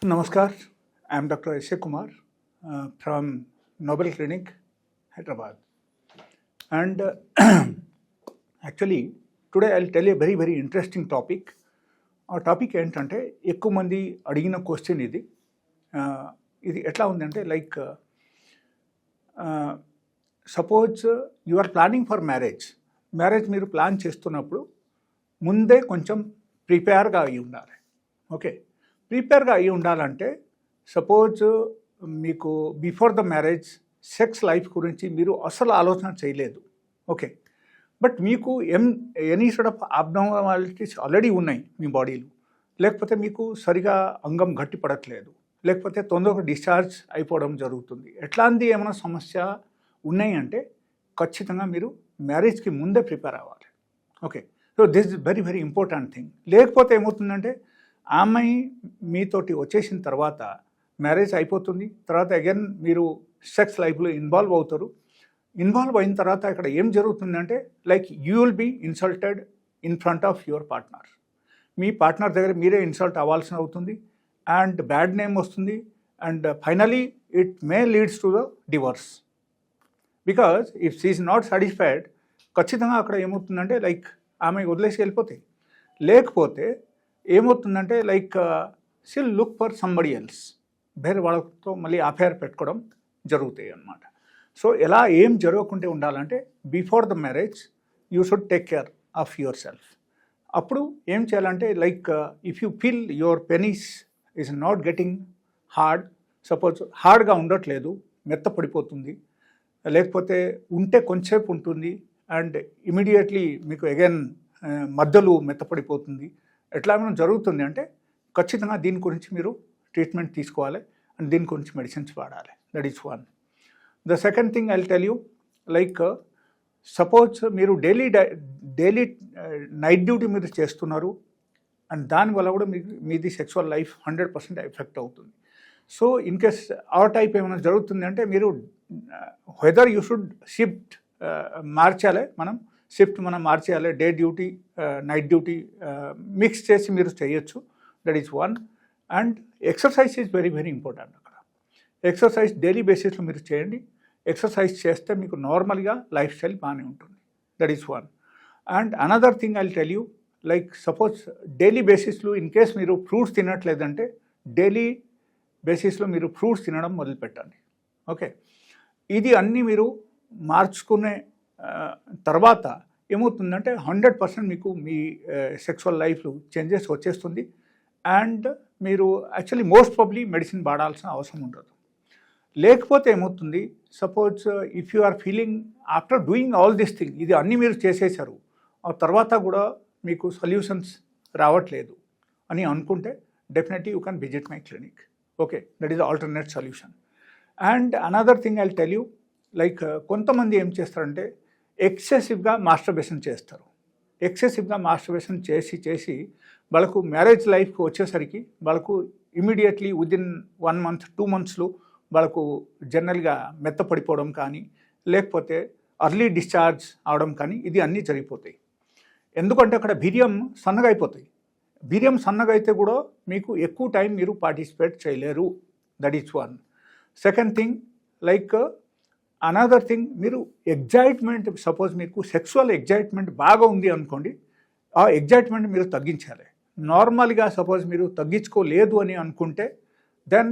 Namaskar, I am Dr. S. A. Kumar from Nobel Clinic, Hyderabad. And actually, today I'll tell you a very interesting topic. ఆ topic ఏంటంటే ఎక్కువ మంది అడిగిన question ఇది. ఇది ఎట్లా ఉందంటే like suppose you are planning for marriage మీరు ప్లాన్ చేస్తున్నప్పుడు ముందే కొంచెం ప్రిపేర్గా అయి ఉండాలి. ఓకే, ప్రిపేర్గా అయి ఉండాలంటే సపోజ్ మీకు before the marriage sex life గురించి మీరు అసలు ఆలోచన చేయలేదు. ఓకే, బట్ మీకు any sort of abnormalities already ఉన్నాయి మీ బాడీలో, లేకపోతే మీకు సరిగా అంగం గట్టి పడట్లేదు, లేకపోతే తొందరగా డిశ్చార్జ్ అయిపోవడం జరుగుతుంది, ఎట్లాంటి ఏమైనా సమస్య ఉన్నాయి అంటే ఖచ్చితంగా మీరు మ్యారేజ్కి ముందే ప్రిపేర్ అవ్వాలి. Okay, so this is very important thing. లేకపోతే ఏమవుతుందంటే ఆమె మీతోటి వచ్చేసిన తర్వాత మ్యారేజ్ అయిపోతుంది, తర్వాత అగైన్ మీరు సెక్స్ లైఫ్లో ఇన్వాల్వ్ అవుతారు. ఇన్వాల్వ్ అయిన తర్వాత ఇక్కడ ఏం జరుగుతుందంటే like you will be insulted in front of your partner. మీ పార్ట్నర్ దగ్గర మీరే ఇన్సల్ట్ అవ్వాల్సి అవుతుంది అండ్ బ్యాడ్ నేమ్ వస్తుంది and finally it may leads to the divorce. Because if she is not satisfied ఖచ్చితంగా అక్కడ ఏమవుతుందంటే లైక్ ఆమె వదిలేసి వెళ్ళిపోతాయి. లేకపోతే ఏమవుతుందంటే like she'll look for somebody else, వేరే వాళ్ళతో మళ్ళీ అఫైర్ పెట్టుకోవడం జరుగుతాయి అన్నమాట. సో ఎలా ఏం జరగకుంటే ఉండాలంటే before the marriage you should take care of your self. అప్పుడు ఏం చేయాలంటే like if you feel your penis is not getting hard, suppose హార్డ్గా ఉండట్లేదు, మెత్తపడిపోతుంది, లేకపోతే ఉంటే కొంచెంసేపు ఉంటుంది అండ్ ఇమీడియట్లీ మీకు అగైన్ మధ్యలో మెత్తపడిపోతుంది, ఎట్లా జరుగుతుంది అంటే ఖచ్చితంగా దీని గురించి మీరు ట్రీట్మెంట్ తీసుకోవాలి అండ్ దీని గురించి మెడిసిన్స్ వాడాలి. That is one. The second thing I will tell you like suppose మీరు డైలీ నైట్ డ్యూటీ మీరు చేస్తున్నారు అండ్ దానివల్ల కూడా మీది సెక్సువల్ లైఫ్ 100% ఎఫెక్ట్ అవుతుంది. సో ఇన్ కేస్ ఆ టైప్ ఏమైనా జరుగుతుంది అంటే మీరు వెదర్ యూ షుడ్ షిఫ్ట్ మార్చాలి, మనం మార్చేయాలి. Day duty night duty mix చేసి మీరు చేయొచ్చు. That is one. And exercise is very important. అక్కడ ఎక్సర్సైజ్ డైలీ బేసిస్లో మీరు చేయండి. ఎక్సర్సైజ్ చేస్తే మీకు నార్మల్గా లైఫ్ స్టైల్ బాగానే ఉంటుంది. That is one. And another thing I will tell you like suppose daily బేసిస్లో ఇన్ కేస్ మీరు ఫ్రూట్స్ తినట్లేదంటే డైలీ బేసిస్లో మీరు ఫ్రూట్స్ తినడం మొదలుపెట్టండి. ఓకే, ఇది అన్నీ మీరు మార్చుకునే తర్వాత ఏమవుతుందంటే 100% మీకు మీ సెక్సువల్ లైఫ్లో చేంజెస్ వచ్చేస్తుంది అండ్ మీరు యాక్చువల్లీ మోస్ట్ ప్రాబబ్లీ మెడిసిన్ వాడాల్సిన అవసరం ఉండదు. లేకపోతే ఏమవుతుంది, suppose if you are feeling after doing all this thing, ఇది అన్నీ మీరు చేసేసారు, ఆ తర్వాత కూడా మీకు సొల్యూషన్స్ రావట్లేదు అని అనుకుంటే definitely you can visit my clinic. Okay, that is alternate solution. And another thing I will tell you like కొంతమంది ఏం చేస్తారంటే ఎక్సెసివ్గా మాస్టర్బేషన్ చేస్తారు. ఎక్సెసివ్గా మాస్టర్బేషన్ చేసి వాళ్ళకు మ్యారేజ్ లైఫ్కి వచ్చేసరికి వాళ్ళకు ఇమీడియట్లీ విదిన్ 1 month 2 monthsలో వాళ్ళకు జనరల్గా మెత్తపడిపోవడం కానీ లేకపోతే అర్లీ డిశ్చార్జ్ అవడం కానీ ఇది అన్నీ జరిగిపోతాయి. ఎందుకంటే అక్కడ వీర్యం సన్నగా అయిపోతాయి. వీర్యం సన్నగా అయితే కూడా మీకు ఎక్కువ టైం మీరు పార్టిసిపేట్ చేయలేరు. That is one. Second thing like another thing, మీరు ఎగ్జైట్మెంట్, సపోజ్ మీకు సెక్సువల్ ఎగ్జైట్మెంట్ బాగా ఉంది అనుకోండి, ఆ ఎగ్జైట్మెంట్ మీరు తగ్గించాలి. నార్మల్గా సపోజ్ మీరు తగ్గించుకోలేదు అని అనుకుంటే then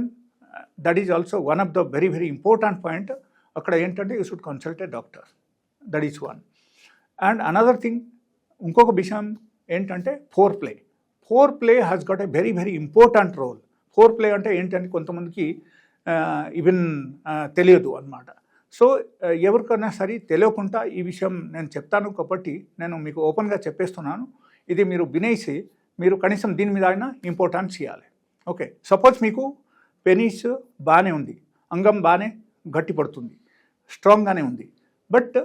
that is also one of the very important point. అక్కడ ఏంటంటే you should consult a doctor. That is one. And another thing, ఇంకొక విషయం ఏంటంటే foreplay has got a very important role. Foreplay అంటే ఏంటంటే కొంతమందికి even తెలియదు అన్నమాట. సో ఎవరికైనా సరే తెలియకుండా ఈ విషయం నేను చెప్తాను కాబట్టి నేను మీకు ఓపెన్గా చెప్పేస్తున్నాను. ఇది మీరు వినేసి మీరు కనీసం దీని మీద అయినా ఇంపార్టెన్స్ ఇవ్వాలి. ఓకే, సపోజ్ మీకు పెనిస్ బాగానే ఉంది, అంగం బాగానే గట్టిపడుతుంది, స్ట్రాంగ్గానే ఉంది, బట్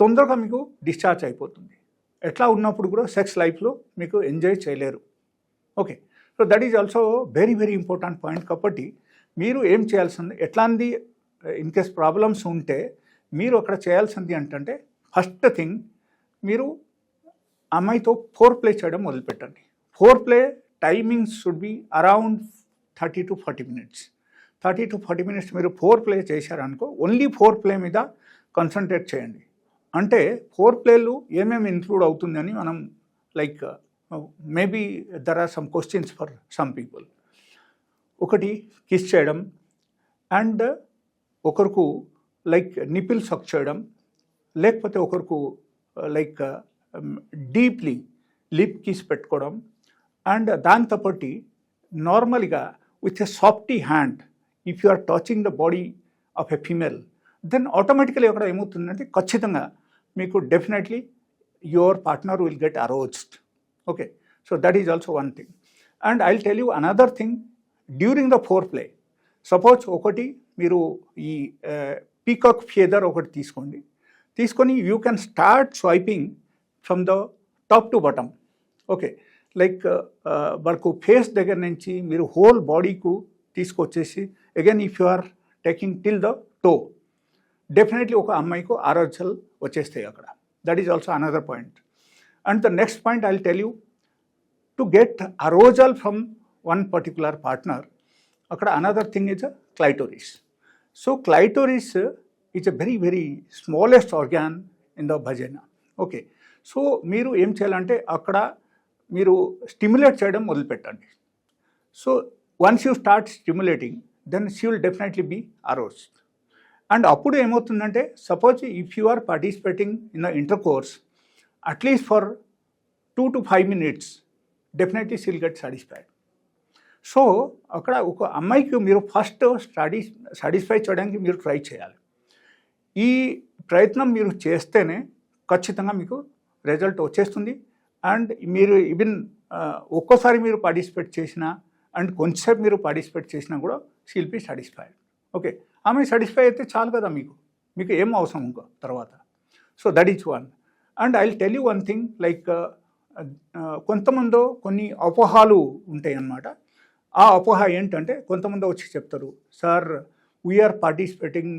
తొందరగా మీకు డిశ్చార్జ్ అయిపోతుంది. ఎట్లా ఉన్నప్పుడు కూడా సెక్స్ లైఫ్లో మీకు ఎంజాయ్ చేయలేరు. Okay, so that is also very important point. కాబట్టి మీరు ఏం చేయాల్సింది, ఎట్లాంటి ఇన్ కేస్ ప్రాబ్లమ్స్ ఉంటే మీరు అక్కడ చేయాల్సింది ఏంటంటే ఫస్ట్ థింగ్ మీరు అమ్మాయితో ఫోర్ ప్లే చేయడం మొదలుపెట్టండి. Foreplay timings should be around 30 to 40 minutes. 30 to 40 minutes మీరు ఫోర్ ప్లే చేశారనుకో, ఓన్లీ ఫోర్ ప్లే మీద కాన్సన్ట్రేట్ చేయండి. అంటే ఫోర్ ప్లేలు ఏమేమి ఇంక్లూడ్ అవుతుందని మనం like maybe there are some questions for some people. ఒకటి కిస్ చేయడం, అండ్ ఒకరికి లైక్ నిపిల్ సక్ చేయడం, లేకపోతే ఒకరికి లైక్ డీప్లీ లిప్ కిస్ పెట్టుకోవడం, అండ్ దాంతోపాటు నార్మల్గా with a softy hand if you are touching the body of a female, then automatically అక్కడ ఏమవుతుందంటే ఖచ్చితంగా మీకు definitely your partner will get aroused. Okay, so that is also one thing. And I will tell you another thing during the foreplay. సపోజ్ ఒకటి మీరు ఈ peacock feather ఒకటి తీసుకొని you can start swiping from the top to bottom. Okay, like వాళ్ళకు face దగ్గర నుంచి మీరు హోల్ బాడీకు తీసుకొచ్చేసి again if you are taking till the toe, definitely ఒక అమ్మాయికు ఆరోజల్ వచ్చేస్తాయి అక్కడ. That is also another point. And the next point I will tell you, to get arousal from one particular partner, అక్కడ another thing is a clitoris. So clitoris is a very very smallest organ in the vagina. Okay, so మీరు ఏం చేయాలంటే అక్కడ మీరు stimulate చేయడం మొదలుపెట్టండి. So once you start stimulating, then she will definitely be aroused. And అప్పుడు ఏమవుతుందంటే suppose if you are participating in the intercourse at least for 2 to 5 minutes, definitely she will get satisfied. So అక్కడ ఒక అమ్మాయికి మీరు first satisfy చేయడానికి మీరు try చేయాలి. ఈ ప్రయత్నం మీరు చేస్తేనే ఖచ్చితంగా మీకు రిజల్ట్ వచ్చేస్తుంది. అండ్ మీరు ఈవెన్ ఒక్కోసారి మీరు పార్టిసిపేట్ చేసినా అండ్ కొంచెంసేపు మీరు పార్టిసిపేట్ చేసినా కూడా she will be satisfied. Okay, ఆమె సాటిస్ఫై అయితే చాలు కదా, మీకు ఏం అవసరం ఇంకో తర్వాత. So that is one. And I will tell you one thing, like కొంతమంది కొన్ని అపోహాలు ఉంటాయి అన్నమాట. ఆ అపోహ ఏంటంటే కొంతమంది వచ్చి చెప్తారు, sir we are participating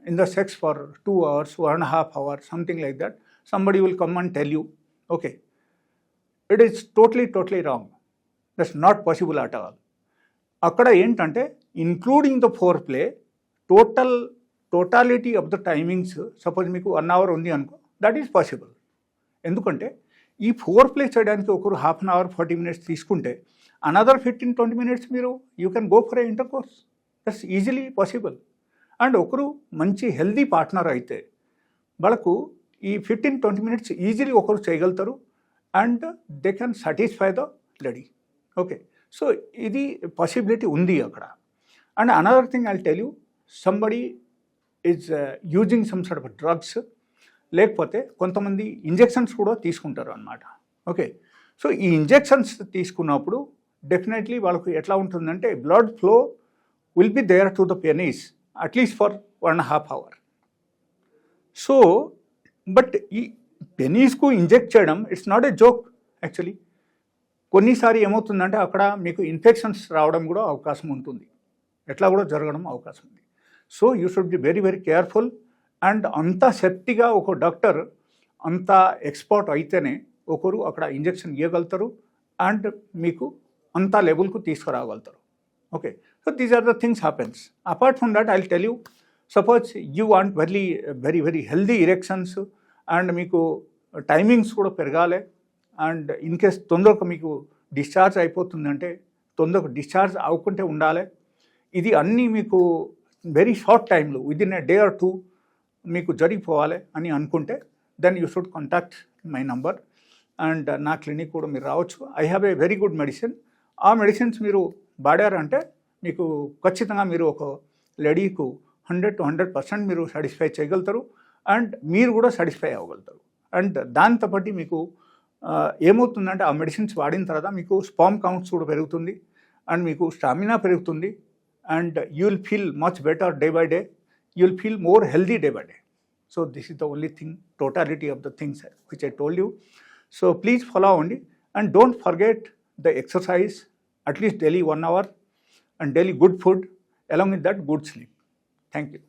in the sex for 2 hours, 1.5 hours, something like that. Somebody will come and tell you. Okay, it is totally wrong. That's not possible at all. అక్కడ ఏంటంటే including the foreplay totality of the timings, suppose మీకు 1 hour ఉంది అనుకో, that is possible. ఎందుకంటే ఈ four play చేయడానికి ఒకరు 1/2 hour 40 minutes తీసుకుంటే అనదర్ 15-20 minutes మీరు you can go for a inter course. That's easily possible. And ఒకరు మంచి హెల్దీ పార్ట్నర్ అయితే వాళ్ళకు ఈ 15-20 minutes ఈజీలీ ఒకరు చేయగలుగుతారు and they can satisfy the lady. Okay, so ఇది పాసిబిలిటీ ఉంది అక్కడ. And another thing I will tell you, somebody is using some sort of drugs, లేకపోతే కొంతమంది ఇంజెక్షన్స్ కూడా తీసుకుంటారు అన్నమాట. ఓకే, సో ఈ ఇంజెక్షన్స్ తీసుకున్నప్పుడు డెఫినెట్లీ వాళ్ళకు ఎట్లా ఉంటుందంటే blood flow will be there to the penis at least for 1.5 hour. So but ఈ పెనీస్కు ఇంజెక్ట్ చేయడం it's not a joke actually. కొన్నిసారి ఏమవుతుందంటే అక్కడ మీకు ఇన్ఫెక్షన్స్ రావడం కూడా అవకాశం ఉంటుంది, ఎట్లా కూడా జరగడం అవకాశం ఉంది. So you should be very very careful. And అంత సేఫ్టీగా ఒక డాక్టర్ అంత ఎక్స్పర్ట్ అయితేనే ఒకరు అక్కడ ఇంజెక్షన్ ఇవ్వగలుగుతారు అండ్ మీకు అంత లెవెల్కు తీసుకురాగలుగుతారు. Okay, so these are the things happens. Apart from that I will tell you, suppose you want very very healthy erections and మీకు టైమింగ్స్ కూడా పెరగాలి అండ్ ఇన్ కేస్ తొందరగా మీకు డిశ్చార్జ్ అయిపోతుందంటే తొందరగా డిశ్చార్జ్ అవ్వకుంటే ఉండాలి. ఇది అన్నీ మీకు వెరీ షార్ట్ టైంలో విదిన్ ఏ డే ఆర్ 2 మీకు జరిగిపోవాలి అని అనుకుంటే then you should contact my number and నా క్లినిక్ కూడా మీరు రావచ్చు. I have a very good medicine. ఆ మెడిసిన్స్ మీరు వాడారంటే మీకు ఖచ్చితంగా మీరు ఒక లేడీకు 100 to 100% మీరు సాటిస్ఫై చేయగలుగుతారు అండ్ మీరు కూడా సాటిస్ఫై అవ్వగలుగుతారు. అండ్ దాంతోపాటు మీకు ఏమవుతుందంటే ఆ మెడిసిన్స్ వాడిన తర్వాత మీకు స్పామ్ కౌంట్స్ కూడా పెరుగుతుంది అండ్ మీకు స్టామినా పెరుగుతుంది and you will feel much better day by day. You will feel more healthy day by day. So this is the only thing, totality of the things which I told you. So please follow only and don't forget the exercise, at least daily 1 hour, and daily good food, along with that good sleep. Thank you.